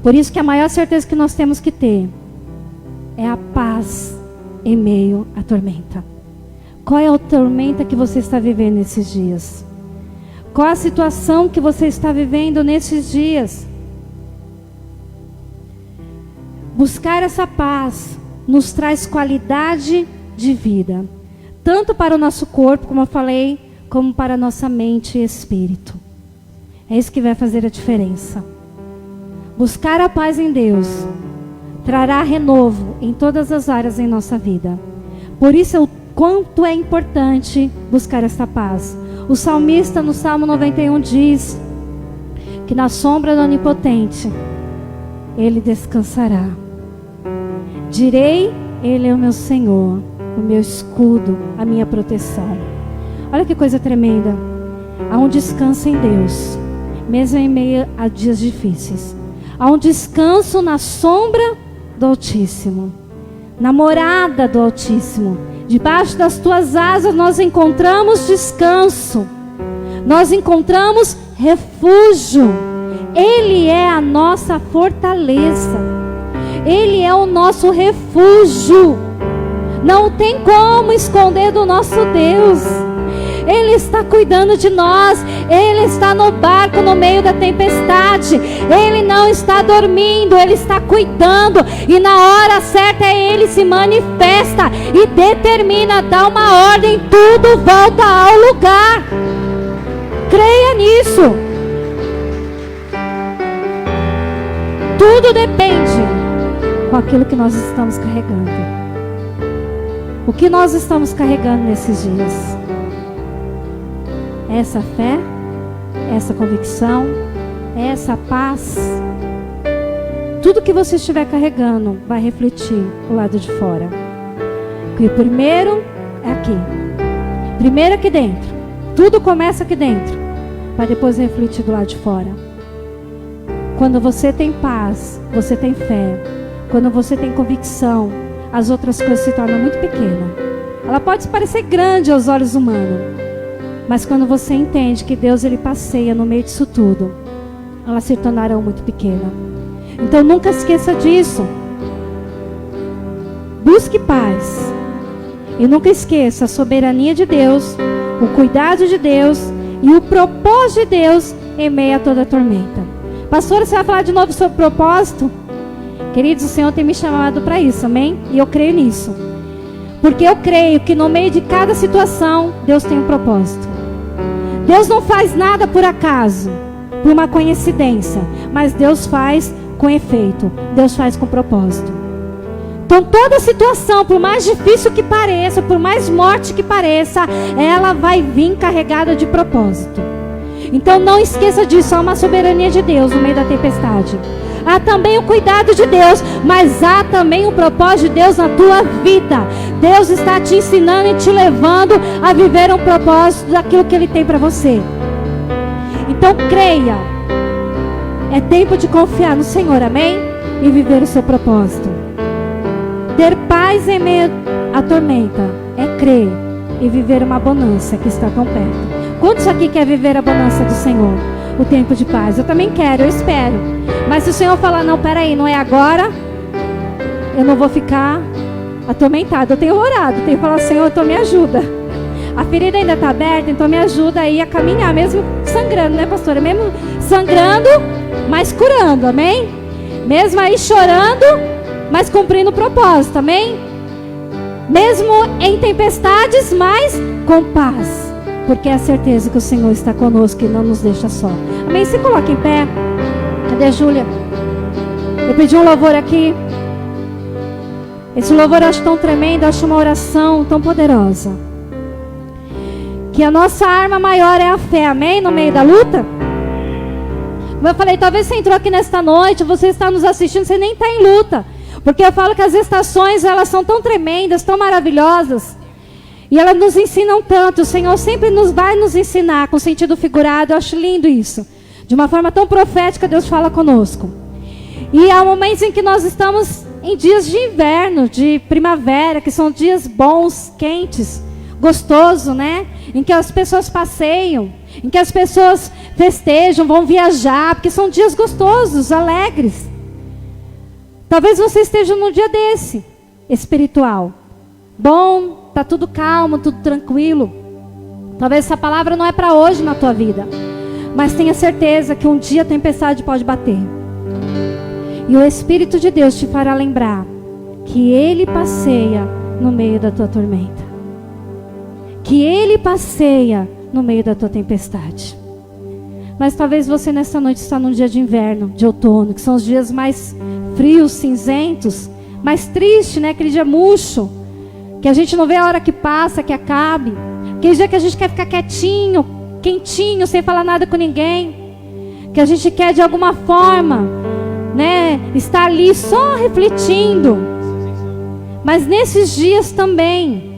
Por isso que a maior certeza que nós temos que ter é a paz em meio à tormenta. Qual é a tormenta que você está vivendo nesses dias? Qual a situação que você está vivendo nesses dias? Buscar essa paz nos traz qualidade de vida, tanto para o nosso corpo, como eu falei, como para a nossa mente e espírito. É isso que vai fazer a diferença. Buscar a paz em Deus trará renovo em todas as áreas em nossa vida. Por isso eu quanto é importante buscar essa paz. O salmista no Salmo 91 diz que na sombra do Onipotente ele descansará. Direi, ele é o meu Senhor, o meu escudo, a minha proteção. Olha que coisa tremenda. Há um descanso em Deus, mesmo em meio a dias difíceis. Há um descanso na sombra do Altíssimo, na morada do Altíssimo. Debaixo das tuas asas nós encontramos descanso, nós encontramos refúgio. Ele é a nossa fortaleza, Ele é o nosso refúgio. Não tem como esconder do nosso Deus. Ele está cuidando de nós. Ele está no barco no meio da tempestade. Ele não está dormindo, Ele está cuidando. E na hora certa Ele se manifesta e determina, dá uma ordem, tudo volta ao lugar. Creia nisso. Tudo depende com aquilo que nós estamos carregando. O que nós estamos carregando nesses dias? Essa fé, essa convicção, essa paz. Tudo que você estiver carregando vai refletir o lado de fora. Porque o primeiro é aqui. Primeiro aqui dentro. Tudo começa aqui dentro, para depois refletir do lado de fora. Quando você tem paz, você tem fé. Quando você tem convicção, as outras coisas se tornam muito pequenas. Ela pode parecer grande aos olhos humanos, mas quando você entende que Deus Ele passeia no meio disso tudo, elas se tornarão muito pequenas. Então nunca esqueça disso. Busque paz. E nunca esqueça a soberania de Deus, o cuidado de Deus e o propósito de Deus em meio a toda a tormenta. Pastora, você vai falar de novo sobre propósito? Queridos, o Senhor tem me chamado para isso, amém? E eu creio nisso. Porque eu creio que no meio de cada situação, Deus tem um propósito. Deus não faz nada por acaso, por uma coincidência, mas Deus faz com efeito, Deus faz com propósito. Então toda situação, por mais difícil que pareça, por mais morte que pareça, ela vai vir carregada de propósito. Então não esqueça disso, há uma soberania de Deus no meio da tempestade. Há também o cuidado de Deus, mas há também o propósito de Deus na tua vida. Deus está te ensinando e te levando a viver um propósito daquilo que Ele tem para você. Então creia. É tempo de confiar no Senhor, amém? E viver o seu propósito. Ter paz em meio à tormenta é crer e viver uma bonança que está tão perto. Quantos aqui quer viver a bonança do Senhor? O tempo de paz. Eu também quero, eu espero. Mas se o Senhor falar, não, peraí, não é agora, eu não vou ficar atormentado. Eu tenho orado, tenho falado, Senhor, então me ajuda. A ferida ainda está aberta, então me ajuda aí a caminhar, mesmo sangrando, né, pastora? Mesmo sangrando, mas curando, amém? Mesmo aí chorando, mas cumprindo o propósito, amém? Mesmo em tempestades, mas com paz. Porque é a certeza que o Senhor está conosco e não nos deixa só. Amém? Se coloque em pé. Cadê a Júlia? Eu pedi um louvor aqui. Esse louvor eu acho tão tremendo, eu acho uma oração tão poderosa. Que a nossa arma maior é a fé, amém? No meio da luta. Como eu falei, talvez você entrou aqui nesta noite, você está nos assistindo, você nem está em luta. Porque eu falo que as estações, elas são tão tremendas, tão maravilhosas. E elas nos ensinam tanto. O Senhor sempre vai nos ensinar com sentido figurado. Eu acho lindo isso. De uma forma tão profética, Deus fala conosco. E há momentos em que nós estamos em dias de inverno, de primavera, que são dias bons, quentes, gostoso, né? Em que as pessoas passeiam, em que as pessoas festejam, vão viajar, porque são dias gostosos, alegres. Talvez você esteja num dia desse, espiritual. Bom, tá tudo calmo, tudo tranquilo. Talvez essa palavra não é para hoje na tua vida, mas tenha certeza que um dia a tempestade pode bater. E o Espírito de Deus te fará lembrar que Ele passeia no meio da tua tormenta. Que Ele passeia no meio da tua tempestade. Mas talvez você nessa noite está num dia de inverno, de outono, que são os dias mais frios, cinzentos, mais triste, né? Aquele dia murcho. Que a gente não vê a hora que passa, que acabe. Que dia que a gente quer ficar quietinho, quentinho, sem falar nada com ninguém. Que a gente quer de alguma forma, né, estar ali só refletindo. Mas nesses dias também,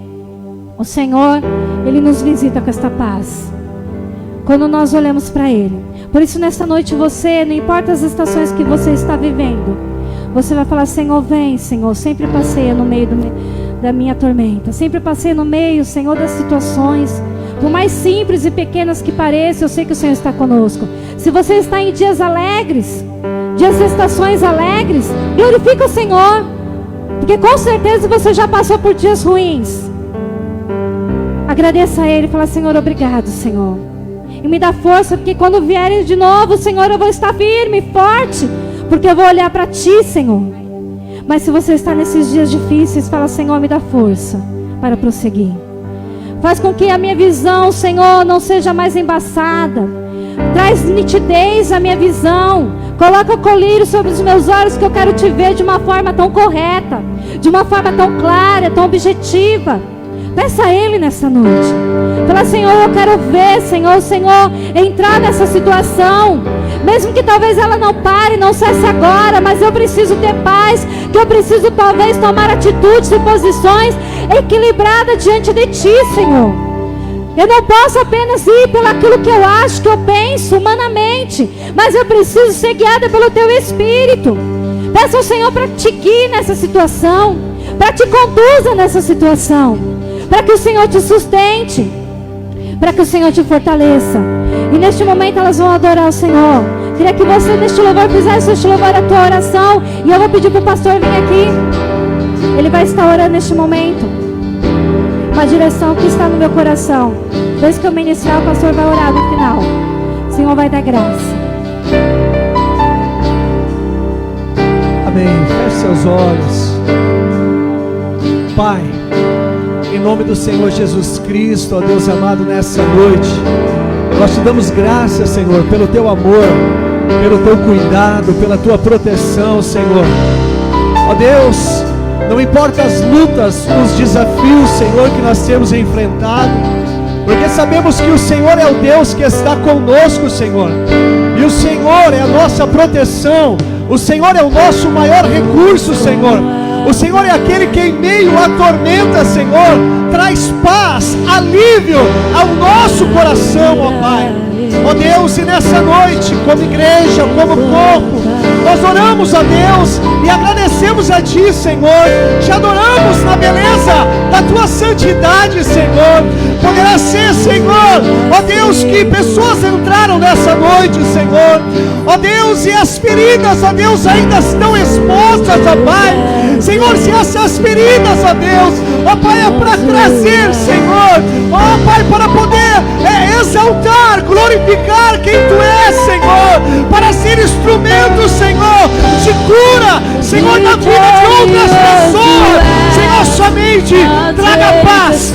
o Senhor, Ele nos visita com esta paz. Quando nós olhamos para Ele. Por isso nesta noite você, não importa as estações que você está vivendo, você vai falar: Senhor, vem, Senhor, sempre passeia no meio da minha tormenta. Sempre passeia no meio, Senhor, das situações. Por mais simples e pequenas que pareçam, eu sei que o Senhor está conosco. Se você está em dias alegres, dias de estações alegres, glorifica o Senhor. Porque com certeza você já passou por dias ruins. Agradeça a Ele e fala: Senhor, obrigado, Senhor. E me dá força, porque quando vierem de novo, Senhor, eu vou estar firme, forte, porque eu vou olhar para Ti, Senhor. Mas se você está nesses dias difíceis, fala: Senhor, me dá força para prosseguir. Faz com que a minha visão, Senhor, não seja mais embaçada. Traz nitidez à minha visão. Coloca o colírio sobre os meus olhos, que eu quero Te ver de uma forma tão correta, de uma forma tão clara, tão objetiva. Peça a Ele nessa noite. Fala: Senhor, eu quero ver, Senhor, o Senhor entrar nessa situação. Mesmo que talvez ela não pare, não cesse agora, mas eu preciso ter paz, que eu preciso talvez tomar atitudes e posições equilibradas diante de Ti, Senhor. Eu não posso apenas ir pelo aquilo que eu acho, que eu penso humanamente, mas eu preciso ser guiada pelo Teu Espírito. Peça ao Senhor para Te guie nessa situação, para Te conduza nessa situação, para que o Senhor Te sustente, para que o Senhor Te fortaleça. E neste momento elas vão adorar o Senhor. Queria que você neste louvor fizesse este louvor a tua oração. E eu vou pedir para o pastor vir aqui. Ele vai estar orando neste momento, uma direção que está no meu coração. Desde que eu ministrar, o pastor vai orar no final. O Senhor vai dar graça. Amém. Feche seus olhos. Pai, em nome do Senhor Jesus Cristo, ó Deus amado, nessa noite, nós Te damos graças, Senhor, pelo Teu amor, pelo Teu cuidado, pela Tua proteção, Senhor. Ó Deus, não importa as lutas, os desafios, Senhor, que nós temos enfrentado, porque sabemos que o Senhor é o Deus que está conosco, Senhor. E o Senhor é a nossa proteção, o Senhor é o nosso maior recurso, Senhor. O Senhor é aquele que em meio à tormenta, Senhor, traz paz, alívio ao nosso coração, ó Pai. Ó Deus, e nessa noite, como igreja, como corpo, nós oramos a Deus e agradecemos a Ti, Senhor. Te adoramos na beleza da Tua santidade, Senhor. Poderá ser, Senhor, ó Deus, que pessoas entraram nessa noite, Senhor. Ó Deus, e as feridas, ó Deus, ainda estão expostas, ó Pai. Senhor, se essas feridas, ó Deus, ó Pai, é para trazer, Senhor, ó Pai, para poder exaltar, glorificar quem Tu és, Senhor, para ser instrumento, Senhor, de cura, Senhor, na vida de outras pessoas. Senhor, somente traga paz,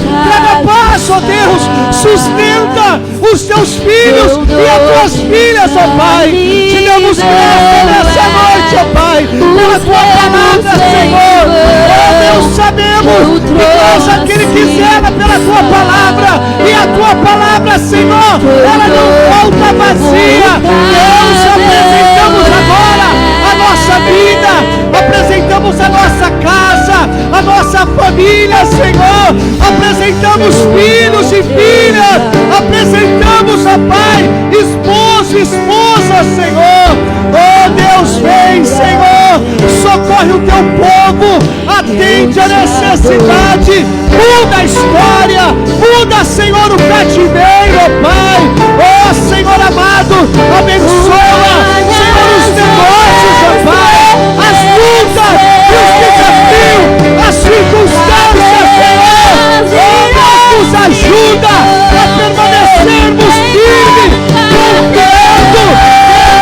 ó Deus, sustenta os Teus filhos e as Tuas filhas, ó Pai. Te damos graça nessa noite, ó Pai, pela Tua palavra, Senhor. Ó Deus, sabemos que Deus, aquele que zela pela Tua palavra, e a Tua palavra, Senhor, ela não volta vazia. Deus, apresentamos agora a nossa vida, apresentamos a nossa casa, a nossa família, Senhor, apresentamos filhos e filhas, apresentamos, ó Pai, esposo e esposa, Senhor. Oh Deus, vem, Senhor, socorre o Teu povo, atende a necessidade, muda a história, muda, Senhor, o cativeiro, ó Pai. Oh Senhor amado, abençoa, Senhor, os negócios, ó Pai, as lutas, os desafios, as circunstâncias, Senhor. Oh Deus, nos ajuda a permanecermos firmes, confiando,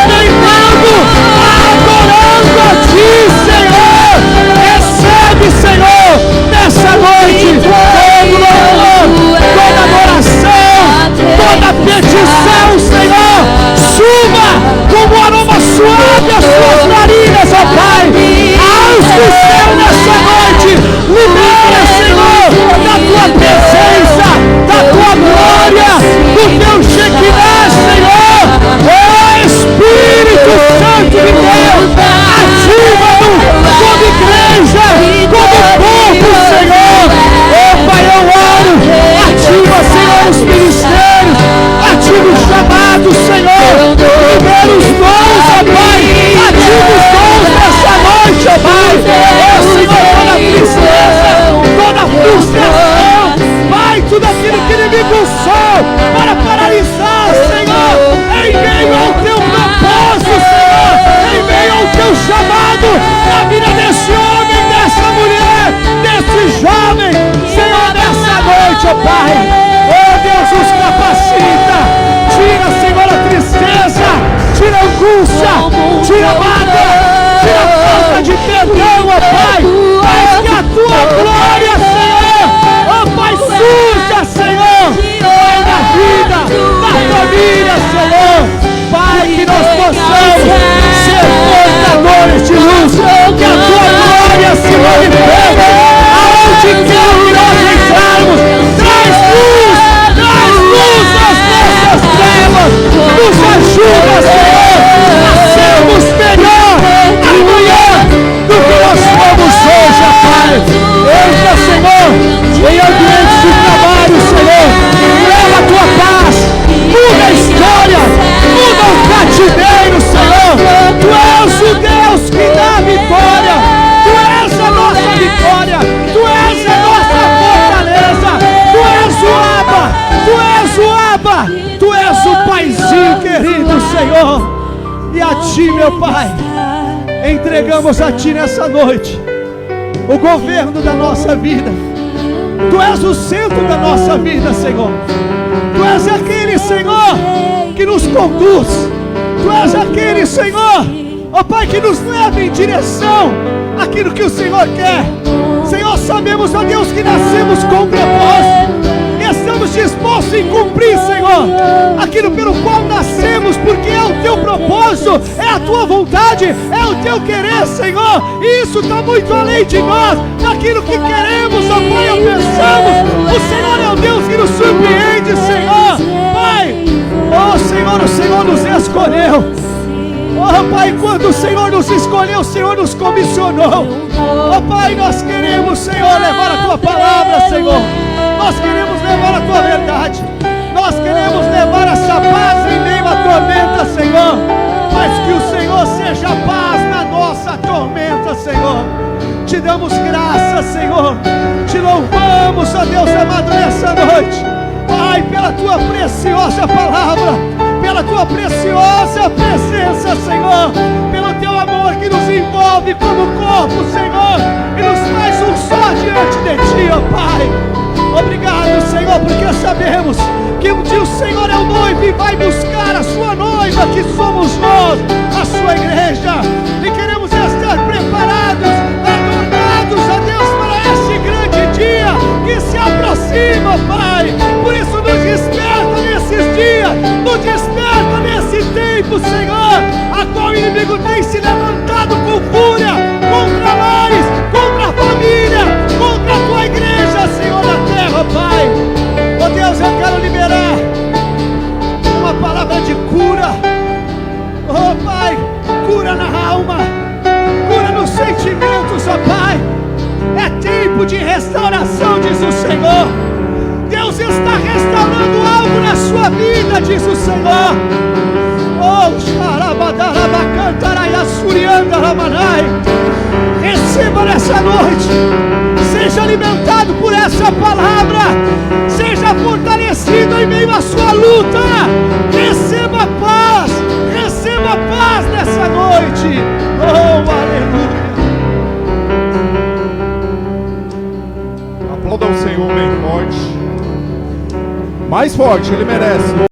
treinando, adorando a Ti, Senhor. Recebe, Senhor, nessa noite, todo louvor, toda adoração, toda petição, Senhor. Suba como aroma suave as Tuas narinas, ó Pai. Aos do céu nessa noite, libera, Senhor, Tu és o Paizinho querido, Senhor. E a Ti, meu Pai, entregamos a Ti nessa noite o governo da nossa vida. Tu és o centro da nossa vida, Senhor. Tu és aquele, Senhor, que nos conduz. Tu és aquele, Senhor, ó Pai, que nos leva em direção àquilo que o Senhor quer. Senhor, sabemos, ó Deus, que nascemos com propósito. Estamos dispostos em cumprir, Senhor, aquilo pelo qual nascemos, porque é o Teu propósito, é a Tua vontade, é o Teu querer, Senhor. E isso está muito além de nós, daquilo que queremos, ó Pai, ou pensamos. O Senhor é o Deus que nos surpreende, Senhor. Pai, ó Senhor, o Senhor nos escolheu. Oh Pai, quando o Senhor nos escolheu, o Senhor nos comissionou. Oh Pai, nós queremos, Senhor, levar a Tua palavra, Senhor. Nós queremos levar a Tua verdade. Nós queremos levar essa paz em meio à tormenta, Senhor. Mas que o Senhor seja paz na nossa tormenta, Senhor. Te damos graça, Senhor. Te louvamos, ó Deus amado, nessa noite. Pai, pela Tua preciosa palavra, pela Tua preciosa presença, Senhor, pelo Teu amor que nos envolve como corpo, Senhor, e nos faz um só diante de Ti, ó Pai. Obrigado, Senhor, porque sabemos que um dia o Senhor é o noivo e vai buscar a sua noiva, que somos nós, a sua igreja, e queremos estar preparados, adornados, ó Deus, para esse grande dia que se aproxima, Pai. Por isso nos desperta nesses dias, nos desperta nesse tempo, Senhor, a qual o inimigo tem se levantado com fúria contra lares, contra a família, contra a Tua igreja, Senhor, na terra, Pai. Ó Deus, eu quero liberar uma palavra de cura. Oh Pai, cura na alma, cura nos sentimentos, ó Pai. É tempo de restauração, diz o Senhor. Deus está restaurando algo na sua vida, diz o Senhor. Oh, receba nessa noite, seja alimentado por essa palavra, seja fortalecido em meio à sua luta. Receba paz nessa noite. Oh, aleluia. Aplauda o Senhor bem forte, mais forte, Ele merece.